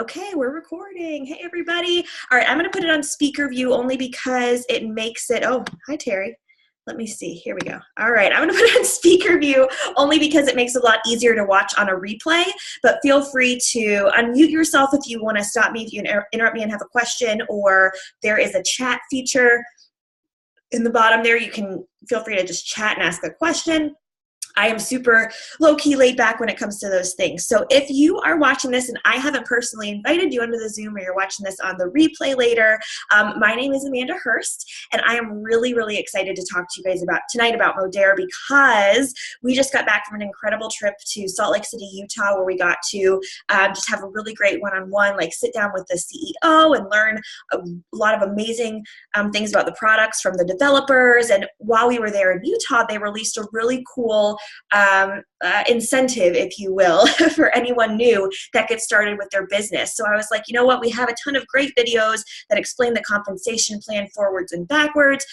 Okay, we're recording. Hey, everybody. All right, I'm going to put it on speaker view only because it makes it, oh, hi, Terry. Let me see. Here we go. All right, I'm going to put it on speaker view only because it makes it a lot easier to watch on a replay, but feel free to unmute yourself if you want to stop me, if you interrupt me and have a question, or there is a chat feature in the bottom there. You can feel free to just chat and ask a question. I am super low-key laid back when it comes to those things. So if you are watching this and I haven't personally invited you onto the Zoom, or you're watching this on the replay later, my name is Amanda Hurst, and I am really, really excited to talk to you guys tonight about Modere, because we just got back from an incredible trip to Salt Lake City, Utah, where we got to just have a really great one-on-one, like sit down with the CEO and learn a lot of amazing things about the products from the developers. And while we were there in Utah, they released a really cool incentive, if you will, for anyone new that gets started with their business. So I was like, you know what, we have a ton of great videos that explain the compensation plan forwards and backwards.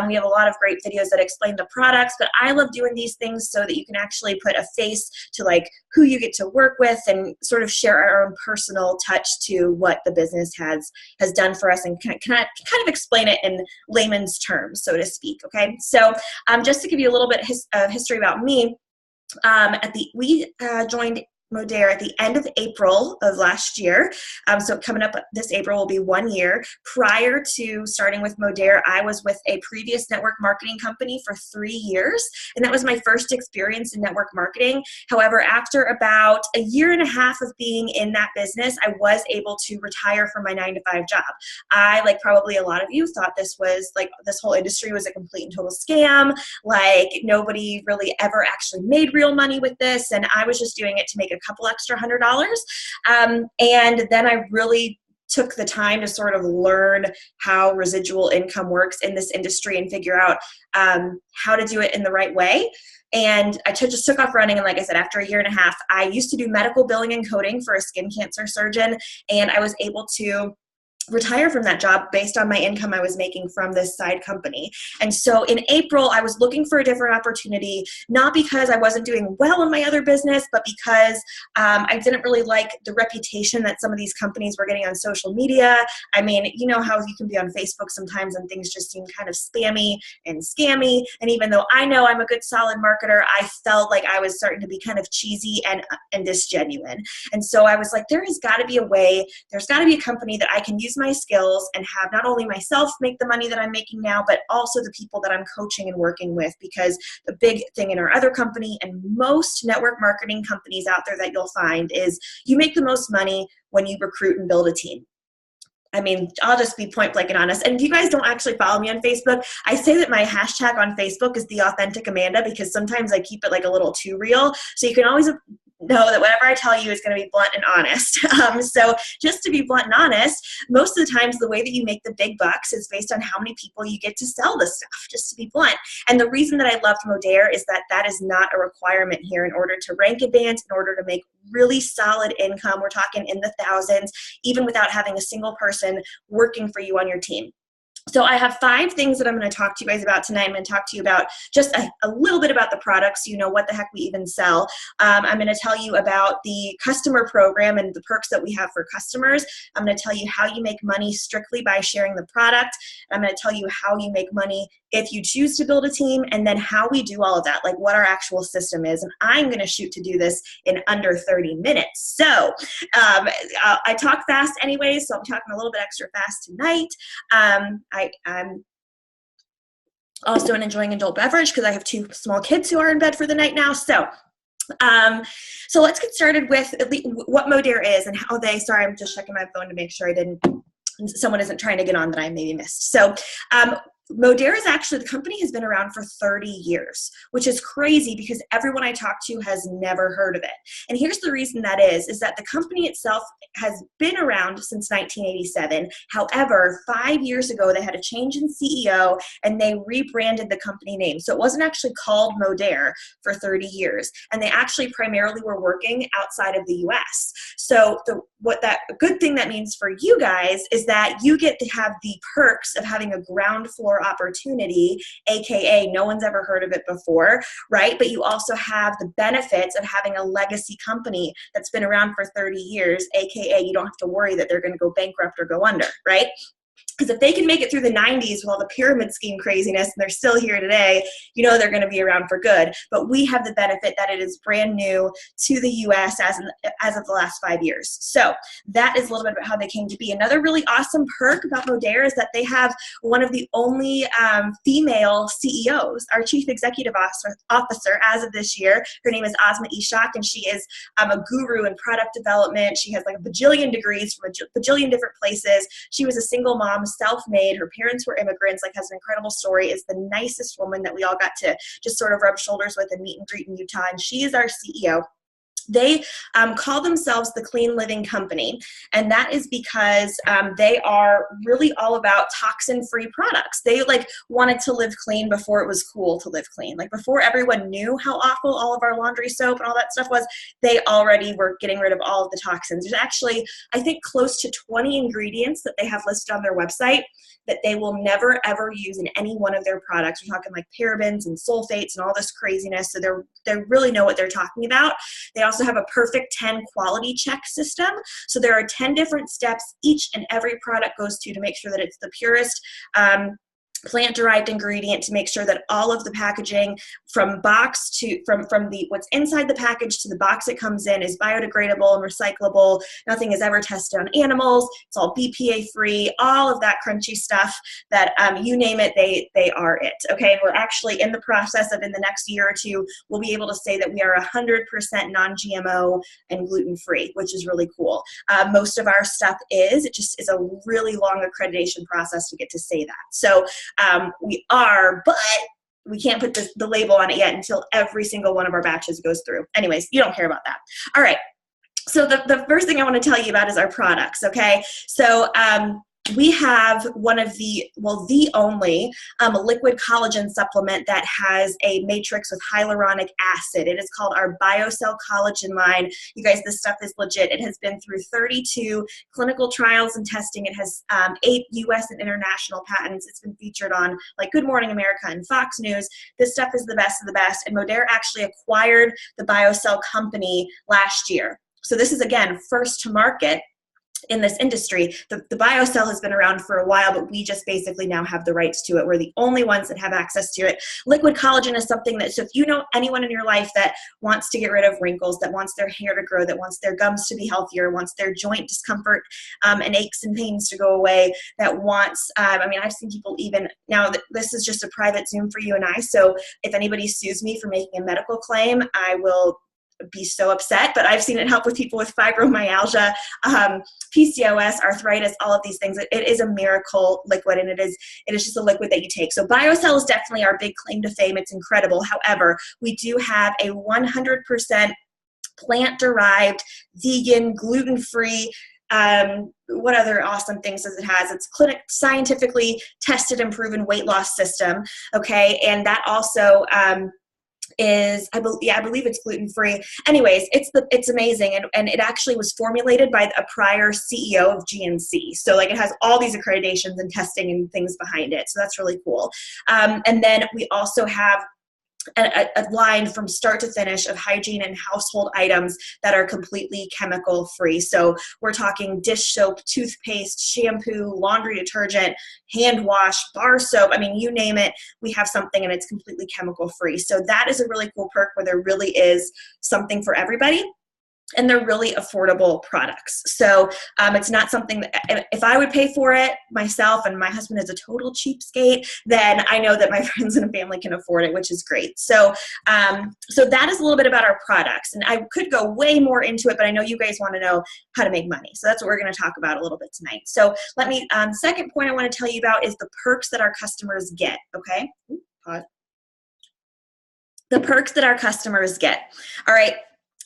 We have a lot of great videos that explain the products, but I love doing these things so that you can actually put a face to like who you get to work with and sort of share our own personal touch to what the business has done for us, and kind of explain it in layman's terms, so to speak. Okay, so just to give you a little bit of history about me, we joined Modere at the end of April of last year. So coming up this April will be 1 year. Prior to starting with Modere, I was with a previous network marketing company for 3 years, and that was my first experience in network marketing. However, after about a year and a half of being in that business, I was able to retire from my 9-to-5 job. I, like probably a lot of you, thought this whole industry was a complete and total scam. Like nobody really ever actually made real money with this, and I was just doing it to make a couple extra $100. And then I really took the time to sort of learn how residual income works in this industry and figure out how to do it in the right way. And I just took off running. And like I said, after a year and a half, I used to do medical billing and coding for a skin cancer surgeon, and I was able to retire from that job based on my income I was making from this side company. And so in April, I was looking for a different opportunity, not because I wasn't doing well in my other business, but because I didn't really like the reputation that some of these companies were getting on social media. I mean, you know how you can be on Facebook sometimes and things just seem kind of spammy and scammy. And even though I know I'm a good, solid marketer, I felt like I was starting to be kind of cheesy and disgenuine. And so I was like, there has got to be a way, there's got to be a company that I can use my skills and have not only myself make the money that I'm making now, but also the people that I'm coaching and working with. Because the big thing in our other company and most network marketing companies out there that you'll find is you make the most money when you recruit and build a team. I mean, I'll just be point blank and honest. And if you guys don't actually follow me on Facebook, I say that my hashtag on Facebook is The Authentic Amanda, because sometimes I keep it like a little too real. So you can always know that whatever I tell you is going to be blunt and honest. So just to be blunt and honest, most of the times the way that you make the big bucks is based on how many people you get to sell the stuff, just to be blunt. And the reason that I loved Modere is that that is not a requirement here in order to rank advance, in order to make really solid income. We're talking in the thousands, even without having a single person working for you on your team. So I have 5 things that I'm going to talk to you guys about tonight. I'm going to talk to you about just a little bit about the products, so you know what the heck we even sell. I'm going to tell you about the customer program and the perks that we have for customers. I'm going to tell you how you make money strictly by sharing the product. I'm going to tell you how you make money if you choose to build a team, and then how we do all of that, like what our actual system is. And I'm going to shoot to do this in under 30 minutes. So I talk fast anyway, so I'm talking a little bit extra fast tonight. I'm also enjoying adult beverage because I have 2 small kids who are in bed for the night now. So let's get started with at least what Modere is and how sorry, I'm just checking my phone to make sure someone isn't trying to get on that I maybe missed. So Modere is actually, the company has been around for 30 years, which is crazy because everyone I talk to has never heard of it. And here's the reason that is that the company itself has been around since 1987. However, 5 years ago, they had a change in CEO and they rebranded the company name. So it wasn't actually called Modere for 30 years. And they actually primarily were working outside of the US. So what that good thing that means for you guys is that you get to have the perks of having a ground floor newer opportunity, AKA no one's ever heard of it before, right? But you also have the benefits of having a legacy company that's been around for 30 years, AKA you don't have to worry that they're going to go bankrupt or go under, right? Because if they can make it through the 90s with all the pyramid scheme craziness and they're still here today, you know they're going to be around for good. But we have the benefit that it is brand new to the U.S. as of the last 5 years. So that is a little bit about how they came to be. Another really awesome perk about Modere is that they have one of the only female CEOs, our Chief Executive Officer as of this year. Her name is Asma Ishak, and she is a guru in product development. She has like a bajillion degrees from a bajillion different places. She was a single mom, self-made. Her parents were immigrants, like has an incredible story, is the nicest woman that we all got to just sort of rub shoulders with and meet and greet in Utah. And she is our CEO. They call themselves the Clean Living Company, and that is because they are really all about toxin-free products. They like wanted to live clean before it was cool to live clean. Like before everyone knew how awful all of our laundry soap and all that stuff was, they already were getting rid of all of the toxins. There's actually, I think, close to 20 ingredients that they have listed on their website that they will never ever use in any one of their products. We're talking like parabens and sulfates and all this craziness. So they really know what they're talking about. They also have a perfect 10 quality check system. So there are 10 different steps each and every product goes to make sure that it's the purest plant-derived ingredient, to make sure that all of the packaging from box to from the what's inside the package to the box it comes in is biodegradable and recyclable. Nothing is ever tested on animals. It's all BPA free, all of that crunchy stuff that you name it, they are it. Okay, and we're actually in the process of, in the next year or two, we'll be able to say that we are 100% non-GMO and gluten-free, which is really cool. Most of our stuff is, it just is a really long accreditation process to get to say that. So we are, but we can't put the label on it yet until every single one of our batches goes through. Anyways, you don't care about that. All right. So the first thing I want to tell you about is our products, okay? So we have one of the only liquid collagen supplement that has a matrix with hyaluronic acid. It is called our Cell Collagen line. You guys, this stuff is legit. It has been through 32 clinical trials and testing. It has 8 U.S. and international patents. It's been featured on like Good Morning America and Fox News. This stuff is the best of the best. And Modere actually acquired the Cell company last year. So this is, again, first to market in this industry. The BioCell has been around for a while, but we just basically now have the rights to it. We're the only ones that have access to it. Liquid collagen is something that, so if you know anyone in your life that wants to get rid of wrinkles, that wants their hair to grow, that wants their gums to be healthier, wants their joint discomfort and aches and pains to go away, that wants, I mean, I've seen people even, now this is just a private Zoom for you and I, so if anybody sues me for making a medical claim, I will be so upset, but I've seen it help with people with fibromyalgia, PCOS, arthritis, all of these things. It is a miracle liquid, and it is just a liquid that you take. So BioCell is definitely our big claim to fame. It's incredible. However, we do have a 100% plant-derived, vegan, gluten-free, what other awesome things does it has? It's scientifically tested and proven weight loss system. Okay. And that also, I believe it's gluten-free. Anyways, it's amazing, and it actually was formulated by a prior CEO of GNC. So like it has all these accreditations and testing and things behind it. So that's really cool. And then we also have a line from start to finish of hygiene and household items that are completely chemical free. So we're talking dish soap, toothpaste, shampoo, laundry detergent, hand wash, bar soap. I mean, you name it, we have something, and it's completely chemical free. So that is a really cool perk where there really is something for everybody. And they're really affordable products. So it's not something that, if I would pay for it myself, and my husband is a total cheapskate, then I know that my friends and family can afford it, which is great. So so that is a little bit about our products. And I could go way more into it, but I know you guys want to know how to make money. So that's what we're going to talk about a little bit tonight. So let me, second point I want to tell you about is the perks that our customers get, okay? Pause. The perks that our customers get. All right.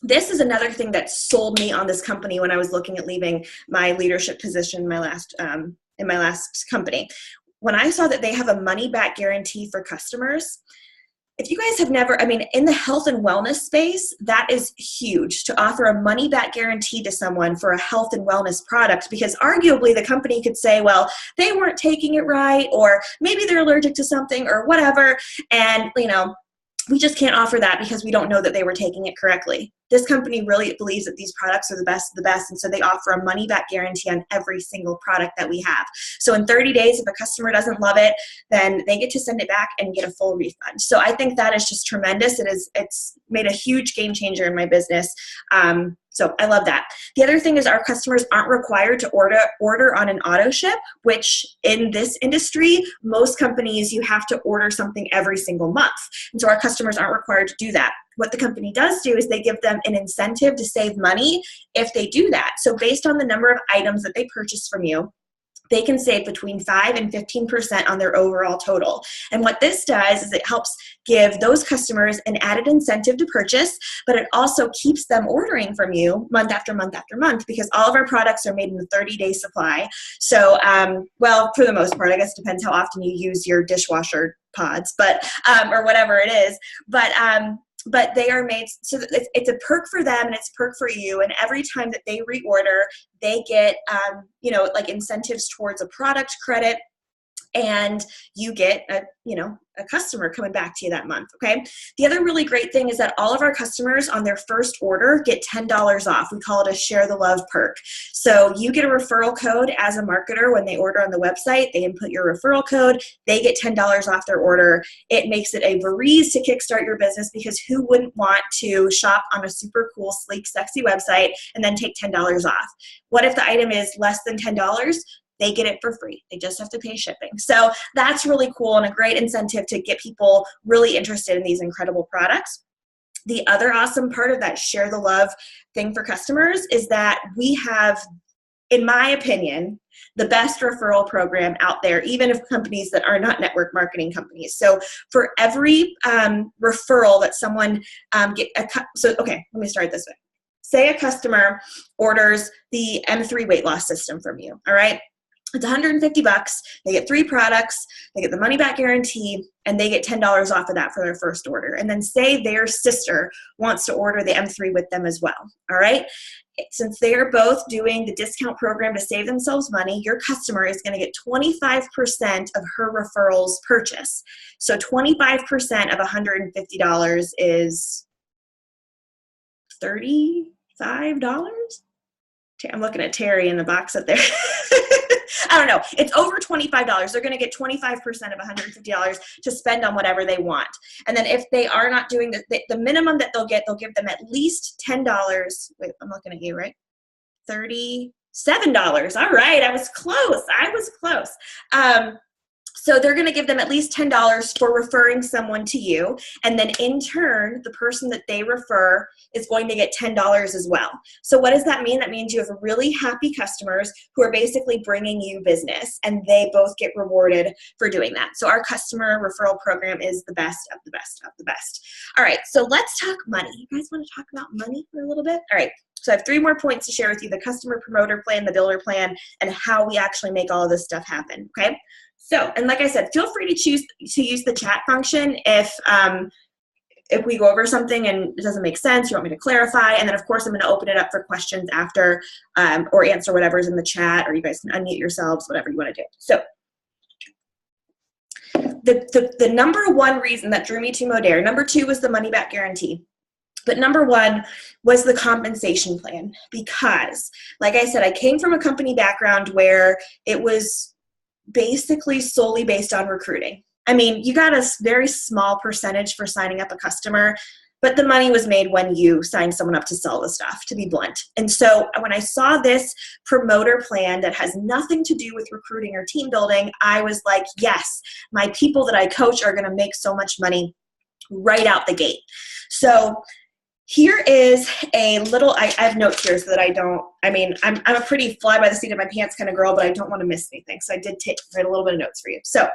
This is another thing that sold me on this company when I was looking at leaving my leadership position in my last company. When I saw that they have a money-back guarantee for customers, if you guys have never, I mean, in the health and wellness space, that is huge to offer a money back guarantee to someone for a health and wellness product, because arguably the company could say, well, they weren't taking it right, or maybe they're allergic to something or whatever. And, you know, we just can't offer that because we don't know that they were taking it correctly. This company really believes that these products are the best of the best, and so they offer a money-back guarantee on every single product that we have. So in 30 days, if a customer doesn't love it, then they get to send it back and get a full refund. So I think that is just tremendous. It's made a huge game changer in my business. So I love that. The other thing is our customers aren't required to order on an auto ship, which in this industry, most companies, you have to order something every single month. And so our customers aren't required to do that. What the company does do is they give them an incentive to save money if they do that. So based on the number of items that they purchase from you, they can save between 5 and 15% on their overall total. And what this does is it helps give those customers an added incentive to purchase, but it also keeps them ordering from you month after month after month, because all of our products are made in a 30-day supply. So, well, for the most part, I guess it depends how often you use your dishwasher pods, but or whatever it is. But they are made so that it's a perk for them and it's a perk for you. And every time that they reorder, they get, you know, like incentives towards a product credit, and you get a customer coming back to you that month, okay? The other really great thing is that all of our customers on their first order get $10 off. We call it a Share the Love perk. So you get a referral code as a marketer when they order on the website. They input your referral code. They get $10 off their order. It makes it a breeze to kickstart your business, because who wouldn't want to shop on a super cool, sleek, sexy website and then take $10 off? What if the item is less than $10? They get it for free. They just have to pay shipping. So that's really cool and a great incentive to get people really interested in these incredible products. The other awesome part of that Share the Love thing for customers is that we have, in my opinion, the best referral program out there, even of companies that are not network marketing companies. So for every referral that someone okay, let me start this way. Say a customer orders the M3 weight loss system from you, all right? It's $150. They get 3 products, they get the money back guarantee, and they get $10 off of that for their first order. And then say their sister wants to order the M3 with them as well, all right? Since they are both doing the discount program to save themselves money, your customer is going to get 25% of her referrals purchase. So 25% of $150 is $35? I'm looking at Terry in the box up there. I don't know. It's over $25. They're going to get 25% of $150 to spend on whatever they want. And then if they are not doing the minimum that they'll give them at least $10. Wait, I'm looking at you, right? $37. All right. I was close. So they're going to give them at least $10 for referring someone to you. And then in turn, the person that they refer is going to get $10 as well. So what does that mean? That means you have really happy customers who are basically bringing you business, and they both get rewarded for doing that. So our customer referral program is the best of the best of the best. All right, so let's talk money. You guys want to talk about money for a little bit? All right. So I have 3 more points to share with you: the customer promoter plan, the builder plan, and how we actually make all of this stuff happen, okay? So, and like I said, feel free to choose to use the chat function if we go over something and it doesn't make sense, you want me to clarify. And then, of course, I'm going to open it up for questions after or answer whatever's in the chat, or you guys can unmute yourselves, whatever you want to do. So the number 1 reason that drew me to Modere, number 2 was the money back guarantee. But number 1 was the compensation plan, because, like I said, I came from a company background where it was basically solely based on recruiting. I mean, you got a very small percentage for signing up a customer, but the money was made when you signed someone up to sell the stuff, to be blunt. And so when I saw this promoter plan that has nothing to do with recruiting or team building, I was like, yes, my people that I coach are going to make so much money right out the gate. So here is a little, I have notes here so that I'm a pretty fly by the seat of my pants kind of girl, but I don't want to miss anything. So I did write a little bit of notes for you. So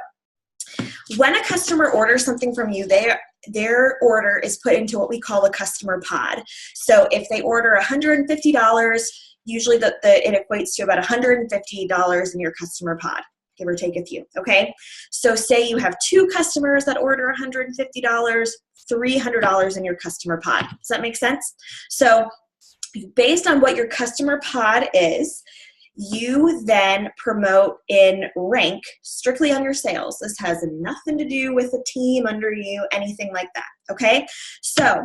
when a customer orders something from you, their order is put into what we call a customer pod. So if they order $150, usually it equates to about $150 in your customer pod. give or take a few, okay? So say you have 2 customers that order $150, $300 in your customer pod. Does that make sense? So based on what your customer pod is, you then promote in rank strictly on your sales. This has nothing to do with a team under you, anything like that, okay? So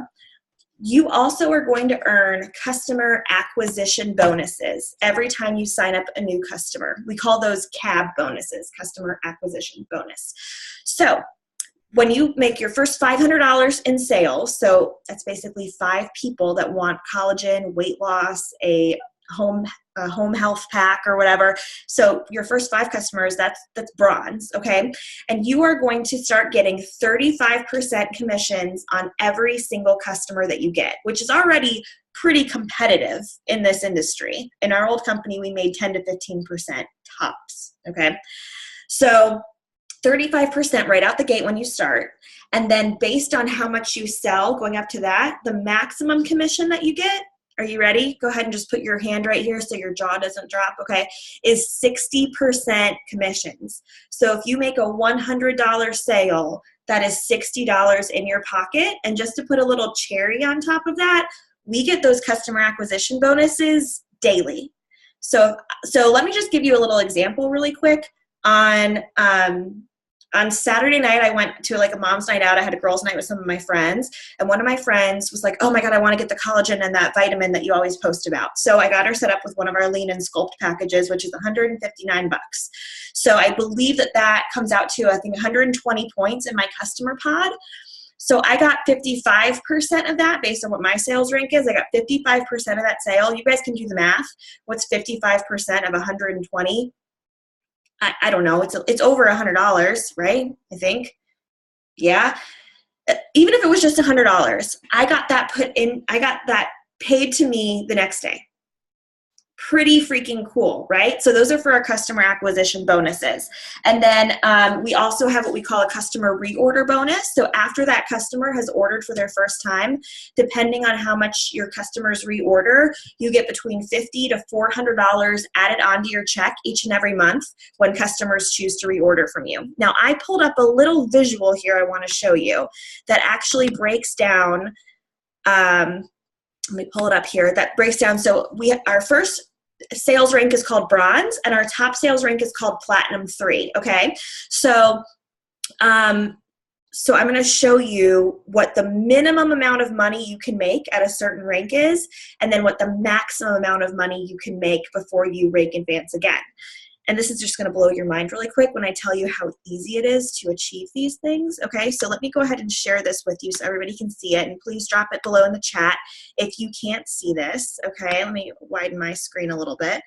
you also are going to earn customer acquisition bonuses every time you sign up a new customer. We call those CAB bonuses, customer acquisition bonus. So when you make your first $500 in sales, so that's basically 5 people that want collagen, weight loss, a home health pack or whatever. So your first 5 customers, that's bronze, okay? And you are going to start getting 35% commissions on every single customer that you get, which is already pretty competitive in this industry. In our old company, we made 10 to 15% tops, okay? So 35% right out the gate when you start. And then based on how much you sell, going up to that, the maximum commission that you get, are you ready? Go ahead and just put your hand right here so your jaw doesn't drop, okay, is 60% commissions. So if you make a $100 sale, that is $60 in your pocket. And just to put a little cherry on top of that, we get those customer acquisition bonuses daily. So let me just give you a little example really quick. On Saturday night, I went to like a mom's night out. I had a girls' night with some of my friends. And one of my friends was like, oh my God, I want to get the collagen and that vitamin that you always post about. So I got her set up with one of our lean and sculpt packages, which is $159. So I believe that comes out to, I think, 120 points in my customer pod. So I got 55% of that based on what my sales rank is. I got 55% of that sale. You guys can do the math. What's 55% of 120? I don't know. It's over $100, right? I think. Yeah. Even if it was just $100, I got that paid to me the next day. Pretty freaking cool, right? So those are for our customer acquisition bonuses. And then we also have what we call a customer reorder bonus. So after that customer has ordered for their first time, depending on how much your customers reorder, you get between $50 to $400 added onto your check each and every month when customers choose to reorder from you. Now, I pulled up a little visual here I want to show you that actually breaks down let me pull it up here. That breaks down. So our first sales rank is called bronze, and our top sales rank is called platinum 3. Okay, so I'm going to show you what the minimum amount of money you can make at a certain rank is, and then what the maximum amount of money you can make before you rank advance again. And this is just going to blow your mind really quick when I tell you how easy it is to achieve these things. Okay, so let me go ahead and share this with you so everybody can see it. And please drop it below in the chat if you can't see this. Okay, let me widen my screen a little bit.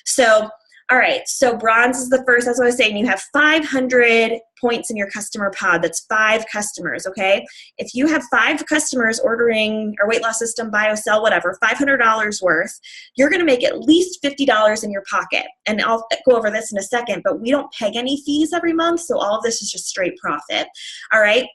So, all right, so bronze is the first, that's what I was saying. You have 500 points in your customer pod. That's 5 customers, okay? If you have 5 customers ordering or weight loss system, BioCell, whatever, $500 worth, you're going to make at least $50 in your pocket. And I'll go over this in a second, but we don't peg any fees every month, so all of this is just straight profit, all right?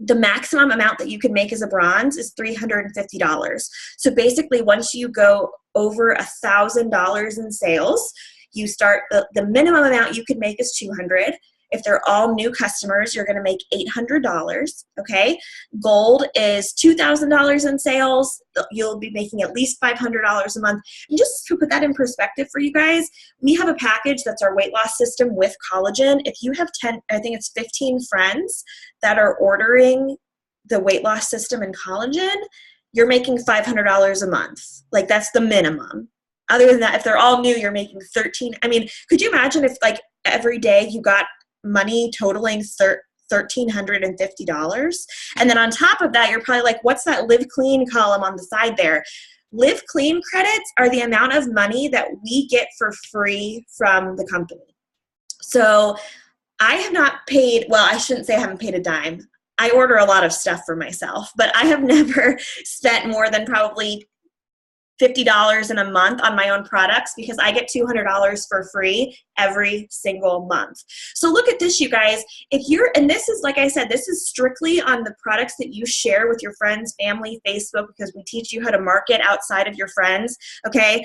The maximum amount that you can make as a bronze is $350. So basically, once you go over $1,000 in sales, you start, the minimum amount you can make is $200. If they're all new customers, you're going to make $800, okay? Gold is $2,000 in sales. You'll be making at least $500 a month. And just to put that in perspective for you guys, we have a package that's our weight loss system with collagen. If you have 10, I think it's 15 friends that are ordering the weight loss system and collagen, you're making $500 a month. Like, that's the minimum. Other than that, if they're all new, you're making 13. I mean, could you imagine if like every day you got money totaling $1,350? And then on top of that, you're probably like, what's that Live Clean column on the side there? Live Clean credits are the amount of money that we get for free from the company. So I have not paid, well, I shouldn't say I haven't paid a dime. I order a lot of stuff for myself, but I have never spent more than probably $50 in a month on my own products because I get $200 for free every single month. So look at this, you guys. If you're, and this is, like I said, this is strictly on the products that you share with your friends, family, Facebook, because we teach you how to market outside of your friends, okay?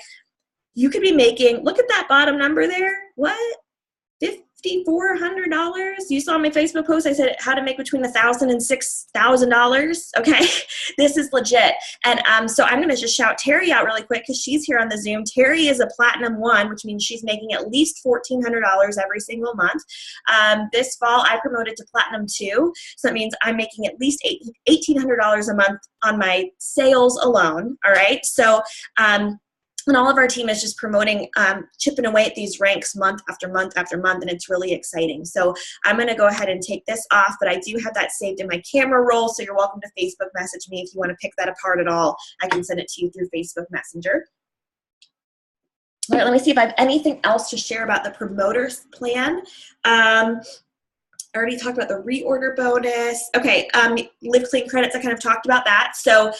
You could be making, look at that bottom number there. What? $5,400. You saw my Facebook post. I said how to make between $1,000 and $6,000. Okay, this is legit. And so I'm going to just shout Terry out really quick because she's here on the Zoom. Terry is a Platinum 1, which means she's making at least $1,400 every single month. This fall, I promoted to Platinum 2, so that means I'm making at least $1,800 a month on my sales alone. All right, so and all of our team is just promoting, chipping away at these ranks month after month after month, and it's really exciting. So I'm going to go ahead and take this off, but I do have that saved in my camera roll, so you're welcome to Facebook message me if you want to pick that apart at all. I can send it to you through Facebook Messenger. All right, let me see if I have anything else to share about the promoters plan. I already talked about the reorder bonus. Okay, Live Clean credits, I kind of talked about that. So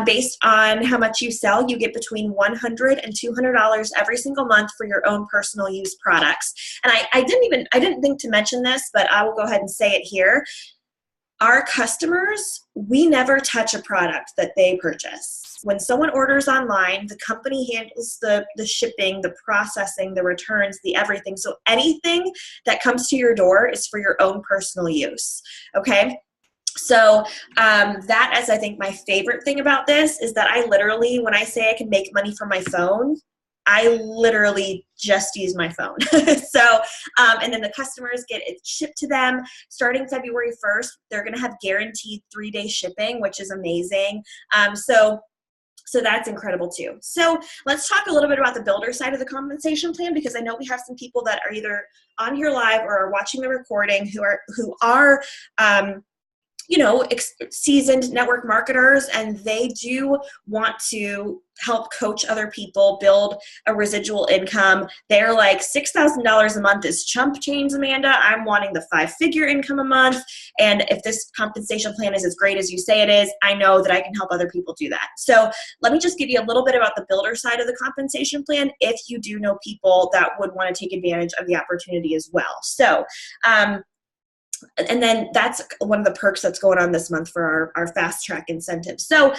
based on how much you sell, you get between $100 and $200 every single month for your own personal use products. And I didn't think to mention this, but I will go ahead and say it here. Our customers, we never touch a product that they purchase. When someone orders online, the company handles the shipping, the processing, the returns, the everything. So anything that comes to your door is for your own personal use, okay? So that is, I think, my favorite thing about this is that I literally, when I say I can make money from my phone, I literally just use my phone. So, and then the customers get it shipped to them starting February 1st. They're going to have guaranteed 3-day shipping, which is amazing. So that's incredible too. So let's talk a little bit about the builder side of the compensation plan, because I know we have some people that are either on here live or are watching the recording who are you know, seasoned network marketers, and they do want to help coach other people build a residual income. They're like, $6,000 a month is chump change, Amanda. I'm wanting the 5-figure income a month. And if this compensation plan is as great as you say it is, I know that I can help other people do that. So let me just give you a little bit about the builder side of the compensation plan if you do know people that would want to take advantage of the opportunity as well. So, and then that's one of the perks that's going on this month for our fast track incentive. So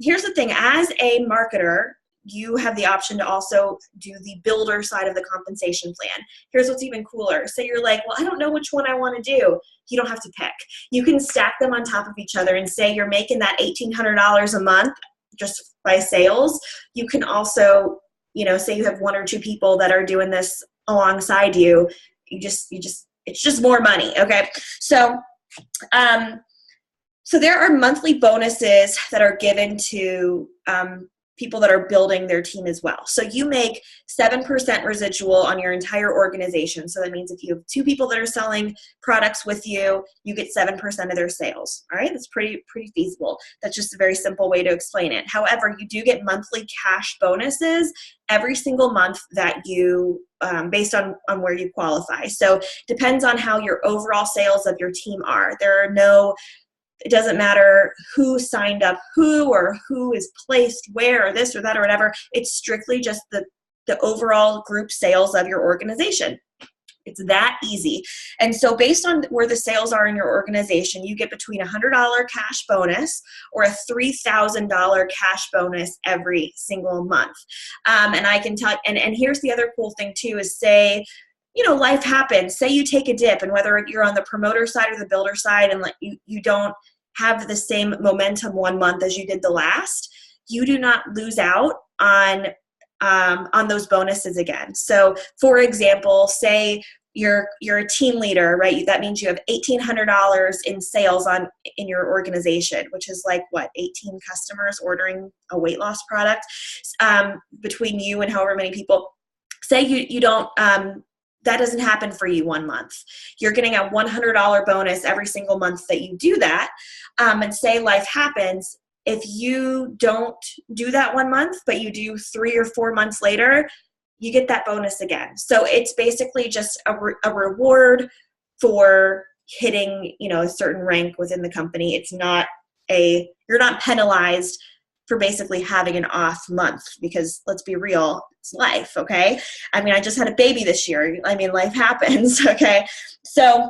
here's the thing, as a marketer, you have the option to also do the builder side of the compensation plan. Here's what's even cooler. So you're like, well, I don't know which one I want to do. You don't have to pick. You can stack them on top of each other and say you're making that $1,800 a month just by sales. You can also, you know, say you have 1 or 2 people that are doing this alongside you. It's just more money, okay? So, so there are monthly bonuses that are given to people that are building their team as well. So you make 7% residual on your entire organization. So that means if you have 2 people that are selling products with you, you get 7% of their sales. All right, that's pretty feasible. That's just a very simple way to explain it. However, you do get monthly cash bonuses every single month that you, based on where you qualify. So depends on how your overall sales of your team are. It doesn't matter who signed up who or who is placed where or this or that or whatever. It's strictly just the overall group sales of your organization. It's that easy. And so based on where the sales are in your organization, you get between a $100 cash bonus or a $3,000 cash bonus every single month. And I can tell, and here's the other cool thing too, is say, you know, life happens. Say you take a dip, and whether you're on the promoter side or the builder side, and like you don't have the same momentum one month as you did the last, you do not lose out on those bonuses again. So for example, say you're a team leader, right? That means you have $1,800 in sales in your organization, which is like what, 18 customers ordering a weight loss product between you and however many people. Say you don't, that doesn't happen for you one month. You're getting a $100 bonus every single month that you do that. And say life happens, if you don't do that one month, but you do 3 or 4 months later, you get that bonus again. So it's basically just a reward for hitting, you know, a certain rank within the company. It's not you're not penalized for basically having an off month, because let's be real, it's life, okay? I mean, I just had a baby this year. I mean, life happens, okay? So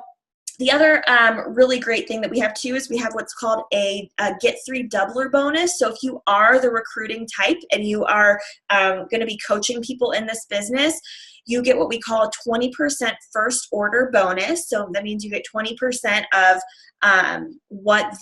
The other really great thing that we have too is we have what's called a get 3 doubler bonus. So if you are the recruiting type and you are going to be coaching people in this business, you get what we call a 20% first order bonus. So that means you get 20% of what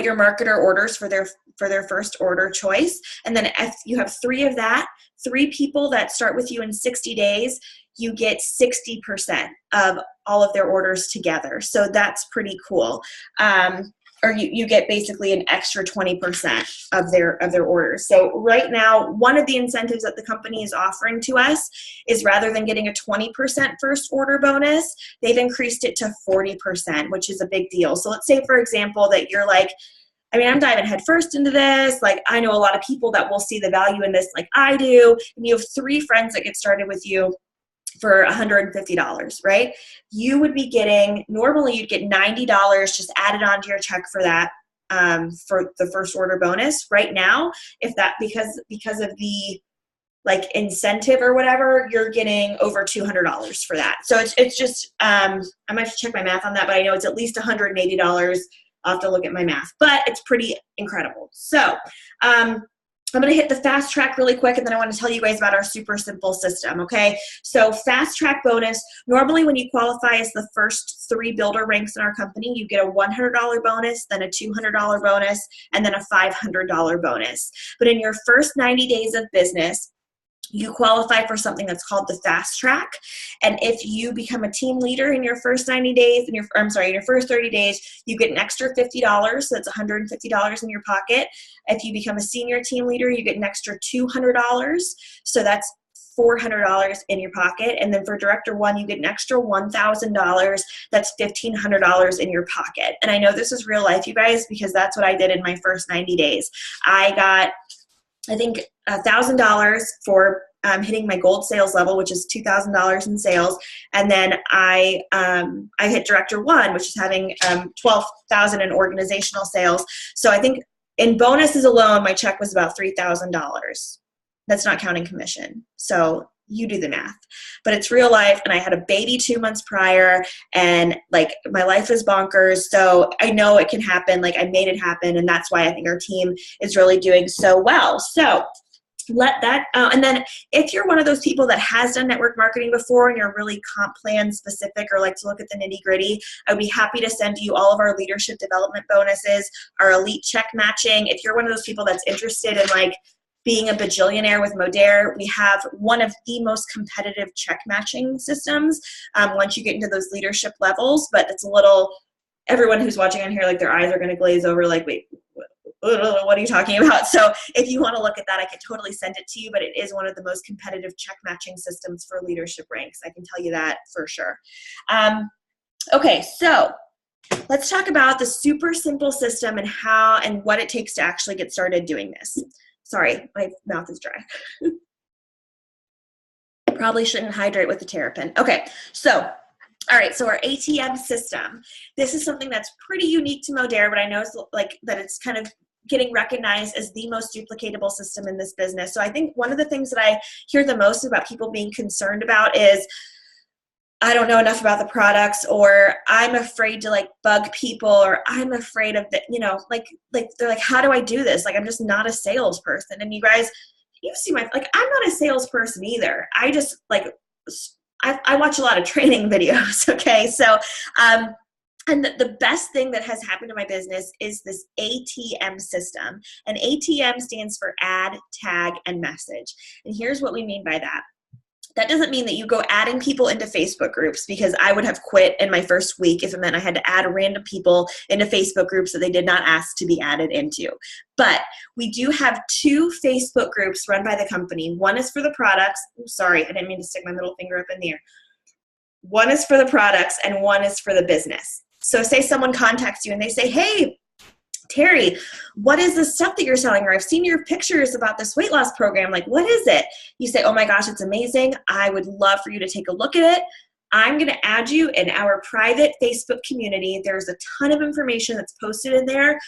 your marketer orders for their first order choice. And then if you have 3 of that, 3 people that start with you in 60 days, you get 60% of all of their orders together. So that's pretty cool. Or you get basically an extra 20% of their orders. So right now, one of the incentives that the company is offering to us is rather than getting a 20% first order bonus, they've increased it to 40%, which is a big deal. So let's say, for example, that you're like, I mean, I'm diving headfirst into this. Like, I know a lot of people that will see the value in this like I do. And you have 3 friends that get started with you for $150, right? You would be getting, normally you'd get $90 just added onto your check for that, for the first order bonus. Right now, if that, because of the like incentive or whatever, you're getting over $200 for that. So it's just, I might have to check my math on that, but I know it's at least $180. I'll have to look at my math, but it's pretty incredible. So, I'm going to hit the fast track really quick, and then I want to tell you guys about our super simple system, okay? So fast track bonus, normally when you qualify as the first 3 builder ranks in our company, you get a $100 bonus, then a $200 bonus, and then a $500 bonus. But in your first 90 days of business, you qualify for something that's called the fast track. And if you become a team leader in your first 90 days, in your first 30 days, you get an extra $50. So that's $150 in your pocket. If you become a senior team leader, you get an extra $200. So that's $400 in your pocket. And then for Director 1, you get an extra $1,000. That's $1,500 in your pocket. And I know this is real life, you guys, because that's what I did in my first 90 days. I got, I think, $1,000 for hitting my gold sales level, which is $2,000 in sales, and then I hit Director 1, which is having $12,000 in organizational sales. So I think in bonuses alone, my check was about $3,000. That's not counting commission. So you do the math, but it's real life. And I had a baby 2 months prior, and like my life is bonkers. So I know it can happen. Like, I made it happen. And that's why I think our team is really doing so well. So let that, and then if you're one of those people that has done network marketing before and you're really comp plan specific or like to look at the nitty gritty, I would be happy to send you all of our leadership development bonuses, our elite check matching. If you're one of those people that's interested in like being a bajillionaire with Modere, we have one of the most competitive check matching systems once you get into those leadership levels. But it's a little, everyone who's watching on here, like their eyes are going to glaze over like, wait, what are you talking about? So if you want to look at that, I could totally send it to you, but it is one of the most competitive check matching systems for leadership ranks. I can tell you that for sure. Okay, so let's talk about the super simple system and how and what it takes to actually get started doing this. Sorry, my mouth is dry. Probably shouldn't hydrate with the Terrapin. Okay, so, all right, so our ATM system. This is something that's pretty unique to Modere, but I know it's like that it's kind of getting recognized as the most duplicatable system in this business. So I think one of the things that I hear the most about people being concerned about is, I don't know enough about the products, or I'm afraid to like bug people, or I'm afraid of the, you know, like they're like, how do I do this? Like, I'm just not a salesperson. And you guys, you see my, like, I'm not a salesperson either. I just like, I watch a lot of training videos. Okay. So, and the best thing that has happened to my business is this ATM system. And ATM stands for add, tag, and message. And here's what we mean by that. That doesn't mean that you go adding people into Facebook groups, because I would have quit in my first week if it meant I had to add random people into Facebook groups that they did not ask to be added into. But we do have 2 Facebook groups run by the company. One is for the products. Sorry, I didn't mean to stick my middle finger up in the air. One is for the products and one is for the business. So say someone contacts you and they say, hey, Terry, what is this stuff that you're selling? Or I've seen your pictures about this weight loss program. Like, what is it? You say, oh my gosh, it's amazing. I would love for you to take a look at it. I'm going to add you in our private Facebook community. There's a ton of information that's posted in there.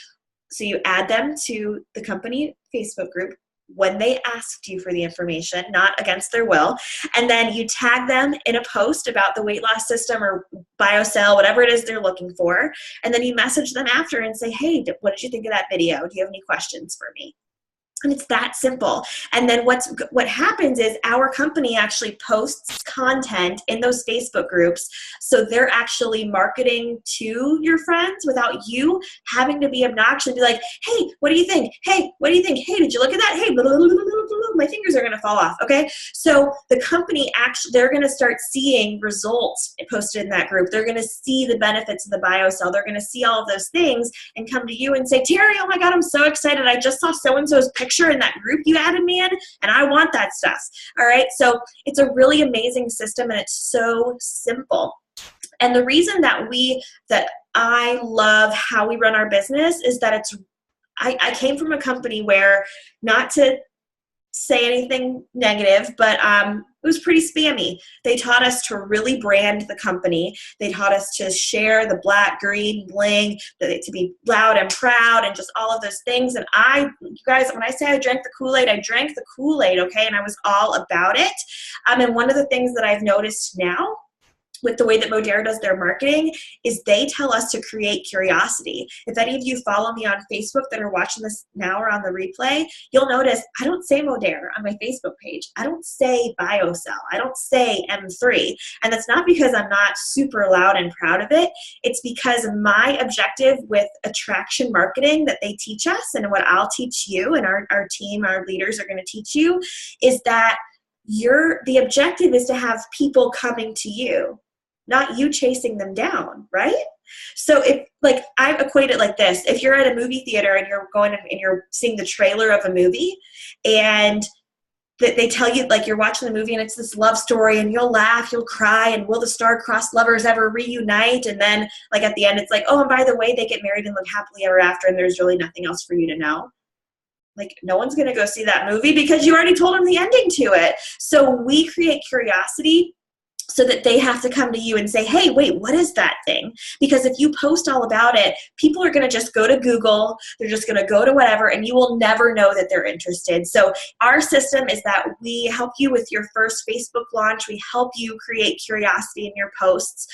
So you add them to the company Facebook group. when they asked you for the information, not against their will. And then you tag them in a post about the weight loss system or BioCell, whatever it is they're looking for. And then you message them after and say, hey, what did you think of that video? Do you have any questions for me? And it's that simple. And then what happens is our company actually posts content in those Facebook groups. So they're actually marketing to your friends without you having to be obnoxious and be like, hey, what do you think? Hey, what do you think? Hey, did you look at that? Hey, blah, blah, blah, blah, blah. My fingers are going to fall off. Okay. So the company actually, they're going to start seeing results posted in that group. They're going to see the benefits of the BioCell. They're going to see all of those things and come to you and say, Terry, oh my God, I'm so excited. I just saw so-and-so's picture in that group you added me in, and I want that stuff. All right. So it's a really amazing system, and it's so simple. And the reason that I love how we run our business is that I came from a company where, not to say anything negative, but it was pretty spammy. They taught us to really brand the company. They taught us to share the black, green, bling, to be loud and proud and just all of those things. And you guys, when I say I drank the Kool-Aid, I drank the Kool-Aid, okay? And I was all about it. And one of the things that I've noticed now with the way that Modere does their marketing is they tell us to create curiosity. If any of you follow me on Facebook that are watching this now or on the replay, you'll notice I don't say Modere on my Facebook page. I don't say BioCell. I don't say M3. And that's not because I'm not super loud and proud of it. It's because my objective with attraction marketing that they teach us, and what I'll teach you and our team, our leaders are going to teach you, is that the objective is to have people coming to you, not you chasing them down, right? So I equate it like this. If you're at a movie theater and you're going and you're seeing the trailer of a movie, and they tell you, like, you're watching the movie and it's this love story and you'll laugh, you'll cry, and will the star-crossed lovers ever reunite? And then like at the end it's like, oh, and by the way, they get married and live happily ever after, and there's really nothing else for you to know. Like, no one's going to go see that movie because you already told them the ending to it. So we create curiosity so that they have to come to you and say, hey, wait, what is that thing? Because if you post all about it, people are going to just go to Google, they're just going to go to whatever, and you will never know that they're interested. So our system is that we help you with your first Facebook launch. We help you create curiosity in your posts.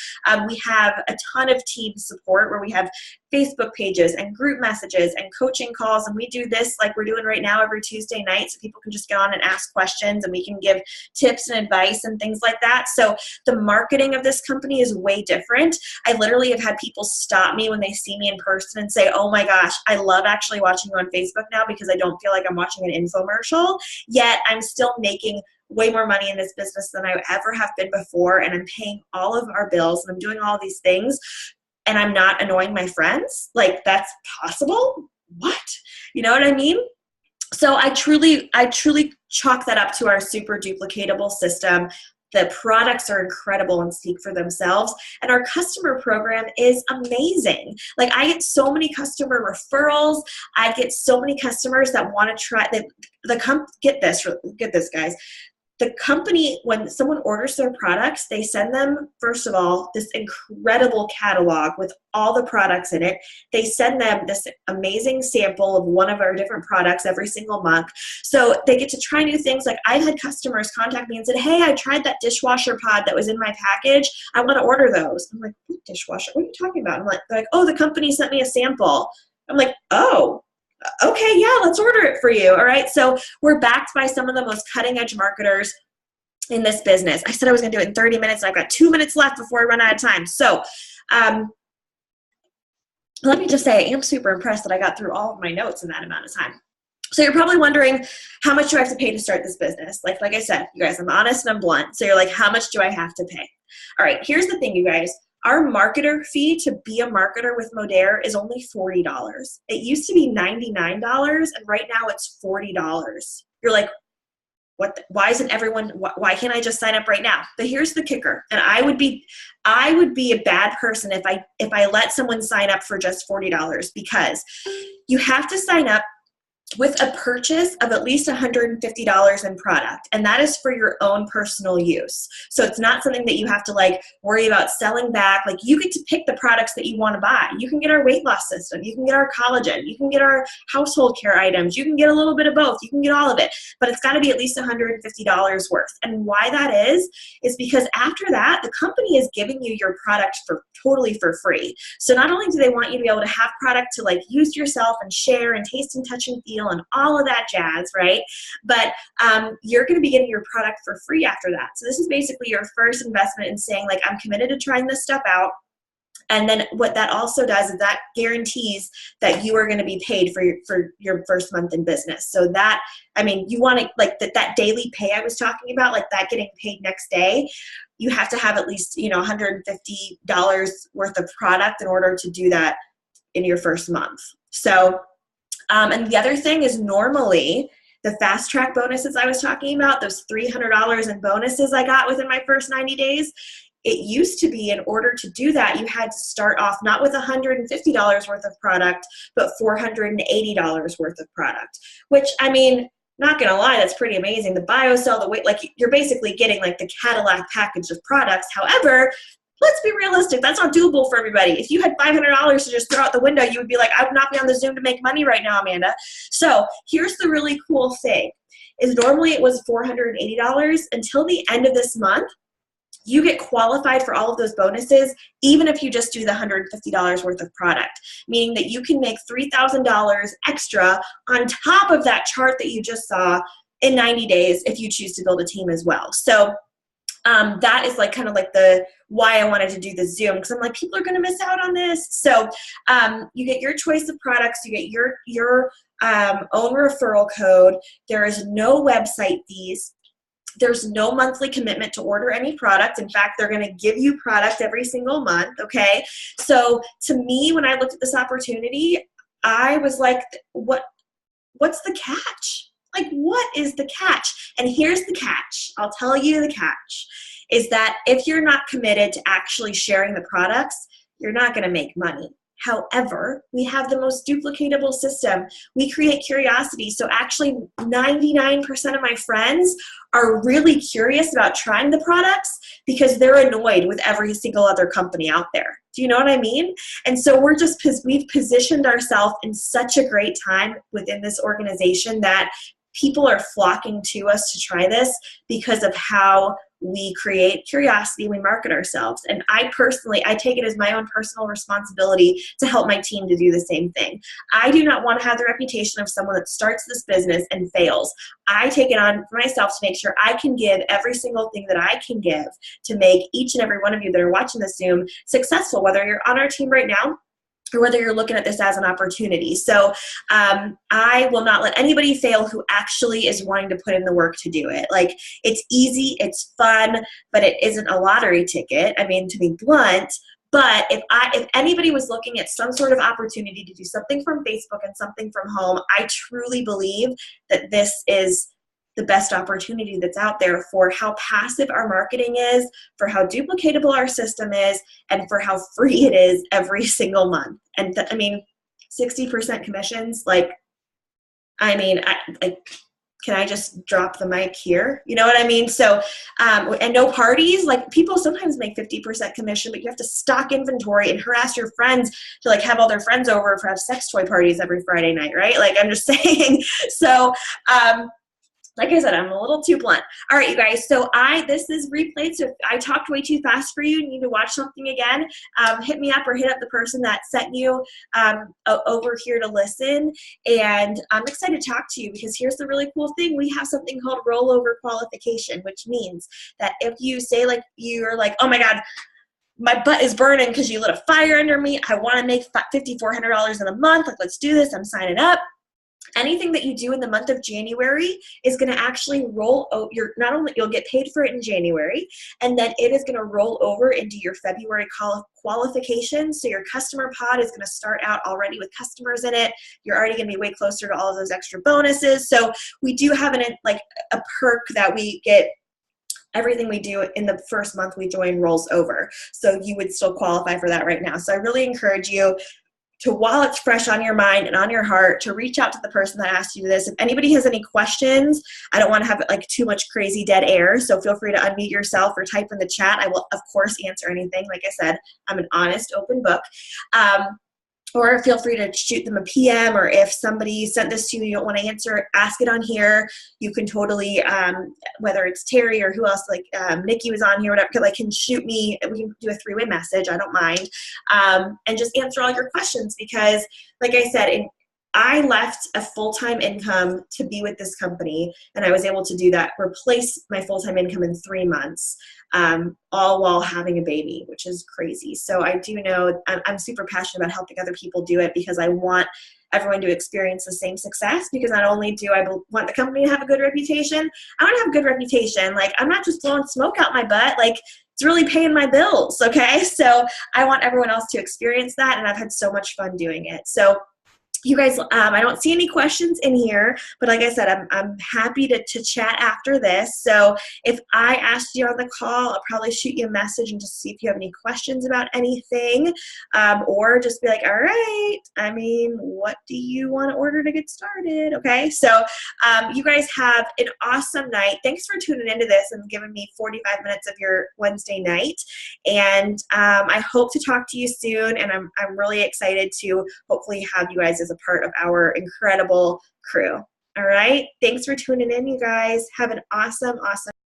We have a ton of team support where we have Facebook pages and group messages and coaching calls, and we do this like we're doing right now every Tuesday night, so people can just go on and ask questions and we can give tips and advice and things like that. So the marketing of this company is way different. I literally have had people stop me when they see me in person and say, oh my gosh, I love actually watching you on Facebook now because I don't feel like I'm watching an infomercial, yet I'm still making way more money in this business than I ever have been before, and I'm paying all of our bills and I'm doing all these things, and I'm not annoying my friends. Like, that's possible? What? You know what I mean? So I truly chalk that up to our super duplicatable system. The products are incredible and speak for themselves. And our customer program is amazing. Like, I get so many customer referrals. I get so many customers that want to try get this, guys. The company, when someone orders their products, they send them, first of all, this incredible catalog with all the products in it. They send them this amazing sample of one of our different products every single month. So they get to try new things. Like, I've had customers contact me and said, hey, I tried that dishwasher pod that was in my package. I want to order those. I'm like, what dishwasher? What are you talking about? They're like, oh, the company sent me a sample. I'm like, oh. Okay, yeah, let's order it for you. All right. So we're backed by some of the most cutting edge marketers in this business. I said I was going to do it in 30 minutes. And I've got 2 minutes left before I run out of time. So let me just say, I am super impressed that I got through all of my notes in that amount of time. So you're probably wondering, how much do I have to pay to start this business? Like I said, you guys, I'm honest and I'm blunt. So you're like, how much do I have to pay? All right, here's the thing, you guys. Our marketer fee to be a marketer with Modere is only $40. It used to be $99, and right now it's $40. You're like, why isn't everyone, why can't I just sign up right now? But here's the kicker, and I would be a bad person if I let someone sign up for just $40, because you have to sign up with a purchase of at least $150 in product, and that is for your own personal use. So it's not something that you have to like worry about selling back. Like, you get to pick the products that you want to buy. You can get our weight loss system, you can get our collagen, you can get our household care items, you can get a little bit of both, you can get all of it, but it's got to be at least $150 worth. And why that is because after that, the company is giving you your product for totally for free. So not only do they want you to be able to have product to like use yourself and share and taste and touch and feel and all of that jazz, right? But you're going to be getting your product for free after that. So this is basically your first investment in saying, like, I'm committed to trying this stuff out. And then what that also does is that guarantees that you are going to be paid for your first month in business. So that, I mean, you want to, like, that daily pay I was talking about, like that getting paid next day, you have to have at least, you know, $150 worth of product in order to do that in your first month. So, and the other thing is, normally the fast track bonuses I was talking about, those $300 in bonuses I got within my first 90 days, it used to be in order to do that, you had to start off not with $150 worth of product, but $480 worth of product, which, I mean, not gonna lie, that's pretty amazing. The BioCell, the weight, like, you're basically getting like the Cadillac package of products. However, let's be realistic, that's not doable for everybody. If you had $500 to just throw out the window, you would be like, I would not be on the Zoom to make money right now, Amanda. So here's the really cool thing, is normally it was $480 until the end of this month. You get qualified for all of those bonuses, even if you just do the $150 worth of product, meaning that you can make $3,000 extra on top of that chart that you just saw in 90 days if you choose to build a team as well. So that is like kind of like the why I wanted to do the Zoom, because I'm like, people are going to miss out on this. So you get your choice of products, you get your own referral code. There is no website fees. There's no monthly commitment to order any product. In fact, they're going to give you product every single month, okay? So to me, when I looked at this opportunity, I was like, what's the catch? Like, what is the catch? And here's the catch. I'll tell you the catch, is that if you're not committed to actually sharing the products, you're not going to make money. However, we have the most duplicatable system. We create curiosity. So actually 99% of my friends are really curious about trying the products because they're annoyed with every single other company out there. Do you know what I mean? And so we've positioned ourselves in such a great time within this organization that people are flocking to us to try this because of how we create curiosity, we market ourselves. And I take it as my own personal responsibility to help my team to do the same thing. I do not want to have the reputation of someone that starts this business and fails. I take it on for myself to make sure I can give every single thing that I can give to make each and every one of you that are watching this Zoom successful, whether you're on our team right now or whether you're looking at this as an opportunity. So I will not let anybody fail who actually is wanting to put in the work to do it. Like, it's easy, it's fun, but it isn't a lottery ticket. I mean, to be blunt, but if anybody was looking at some sort of opportunity to do something from Facebook and something from home, I truly believe that this is the best opportunity that's out there for how passive our marketing is, for how duplicatable our system is, and for how free it is every single month. And I mean, 60% commissions, like, I mean, can I just drop the mic here? You know what I mean? So, and no parties, like, people sometimes make 50% commission, but you have to stock inventory and harass your friends to like have all their friends over for have sex toy parties every Friday night, right? Like, I'm just saying. So, like I said, I'm a little too blunt. All right, you guys, so this is replayed, so if I talked way too fast for you and you need to watch something again, hit me up or hit up the person that sent you over here to listen, and I'm excited to talk to you because here's the really cool thing. We have something called Rollover Qualification, which means that if you say, like, you're like, oh my God, my butt is burning because you lit a fire under me, I want to make $5,400 in a month, like, let's do this, I'm signing up. Anything that you do in the month of January is going to actually roll over. Not only you'll get paid for it in January, and then it is going to roll over into your February qualification. So your customer pod is going to start out already with customers in it. You're already going to be way closer to all of those extra bonuses. So we do have a perk that we get. Everything we do in the first month we join rolls over. So you would still qualify for that right now. So I really encourage you while it's fresh on your mind and on your heart, to reach out to the person that asked you this. If anybody has any questions, I don't want to have like too much crazy dead air, so feel free to unmute yourself or type in the chat. I will, of course, answer anything. Like I said, I'm an honest, open book. Or feel free to shoot them a PM, or if somebody sent this to you, you don't want to answer, ask it on here. You can totally, whether it's Terry or who else, like Nikki was on here, whatever, like can shoot me, we can do a three-way message, I don't mind, and just answer all your questions, because like I said, I left a full-time income to be with this company, and I was able to do that, replace my full-time income in 3 months, all while having a baby, which is crazy. So I do know I'm super passionate about helping other people do it, because I want everyone to experience the same success, because not only do I want the company to have a good reputation, I want to have a good reputation. Like, I'm not just blowing smoke out my butt, like it's really paying my bills, okay? So I want everyone else to experience that, and I've had so much fun doing it. So you guys, I don't see any questions in here, but like I said, I'm happy to chat after this. So if I asked you on the call, I'll probably shoot you a message and just see if you have any questions about anything, or just be like, all right, I mean, what do you want to order to get started? Okay, so you guys have an awesome night. Thanks for tuning into this and giving me 45 minutes of your Wednesday night. And I hope to talk to you soon, and I'm really excited to hopefully have you guys as a part of our incredible crew. All right. Thanks for tuning in, you guys. Have an awesome, awesome